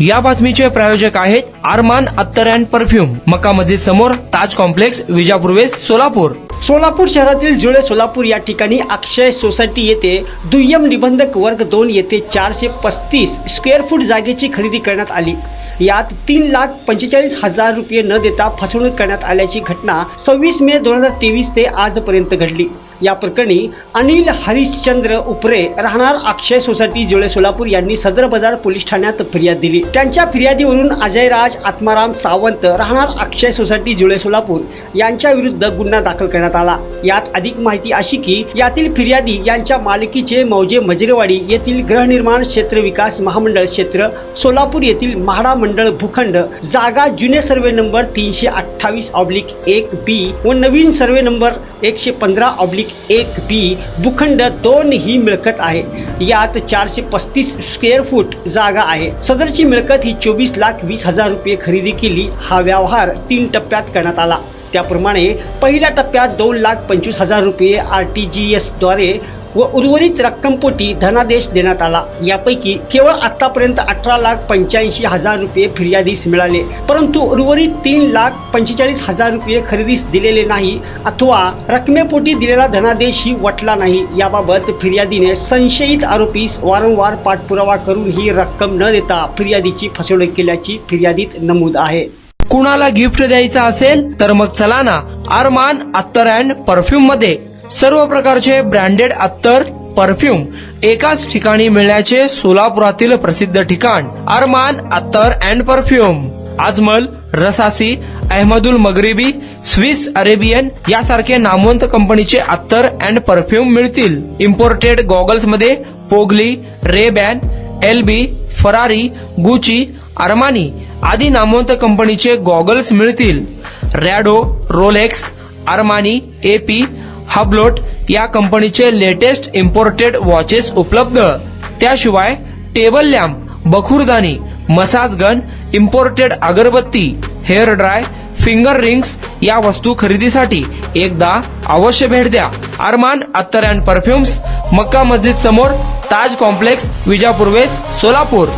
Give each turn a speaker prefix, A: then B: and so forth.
A: या बातमीचे प्रायोजक आहेत अरमान अत्तर अँड परफ्यूम, मक्का मस्जिद समोर, ताज कॉम्प्लेक्स, विजापूर वेस्ट, सोलापूर.
B: सोलापूर शहरातील जुळे सोलापूर या ठिकाणी अक्षय सोसायटी येथे दुय्यम निबंधक वर्ग 2 येथे 435 स्क्वेअर फूट जागेची खरेदी करण्यात आली. यात 3,45,000 रुपये न देता फसवणूक करण्यात आल्याची घटना 26 मे 2023 ते आजपर्यंत घडली. या प्रकरणी अनिल हरिश्चंद्र उपरे राहणार अक्षय सोसायटी जुळे सोलापूर यांनी सदर बाजार पोलीस ठाण्यात फिर्याद दिली. त्यांच्या फिर्यादीवरून अजयराज आत्माराम सावंत राहणार अक्षय सोसायटी जुळे सोलापूर यांच्या विरुद्ध गुन्हा दाखल करण्यात आला. यात अधिक माहिती अशी की यातील फिर्यादी यांच्या मालकीचे मौजे मजरेवाडी येथील गृहनिर्माण क्षेत्र विकास महामंडळ क्षेत्र सोलापूर येथील म्हाडा मंडळ भूखंड जागा जुने सर्वे नंबर 328/1B व नवीन सर्वे नंबर 115/1B भूखंड 2 ही मिळकत आहे. यात 435 स्क्वेअर फूट जागा आहे. सदरची मिळकत ही 24,20,000 रुपये खरेदी केली. हा व्यवहार 3 टप्प्यात करण्यात आला. त्याप्रमाणे पहिल्या टप्प्यात 2,25,000 रुपये RTGS द्वारे व उर्वरित रक्कमपोटी धनादेश देण्यात आला. यापैकी केवळ आतापर्यंत 18,85,000 रुपये फिर्यादीस मिळाले, परंतु उर्वरित 3,45,000 रुपये खरेदीस दिलेले नाही अथवा रकमेपोटी दिलेला धनादेश ही वटला नाही. याबाबत फिर्यादीने संशयित आरोपीस वारंवार पाठपुरावा करून ही रक्कम न देता फिर्यादीची फसवणूक केल्याची फिर्यादीत नमूद आहे.
A: कुणाला गिफ्ट द्यायचं असेल तर मग चला ना अरमान अत्तर अँड परफ्यूम मध्ये. सर्व प्रकारचे ब्रँडेड अत्तर परफ्यूम एकाच ठिकाणी मिळण्याचे सोलापुरातील प्रसिद्ध ठिकाण अरमान अत्तर and perfume. Ajmal, Rasasi, Ahmed Al Maghribi, Swiss Arabian यासारखे नामवंत कंपनीचे अत्तर अँड परफ्यूम मिळतील. इम्पोर्टेड गॉगल्स मध्ये पोगली, Ray Ban, LB, Ferrari, Gucci, Armani आदी नामवंत कंपनीचे गॉगल्स मिळतील. Rado, Rolex, Armani, AP, Hublot या कंपनीचे लेटेस्ट इम्पोर्टेड वॉचेस उपलब्ध. त्याशिवाय टेबल लॅम्प, बखुरदानी, मसाज गन, इम्पोर्टेड अगरबत्ती, हेअर ड्राय, फिंगर रिंग्स या वस्तू खरेदीसाठी एकदा अवश्य भेट द्या. अरमान अत्तर अँड परफ्यूम्स, मक्का मस्जिद समोर, ताज कॉम्प्लेक्स, विजापूर वेस्ट, सोलापूर.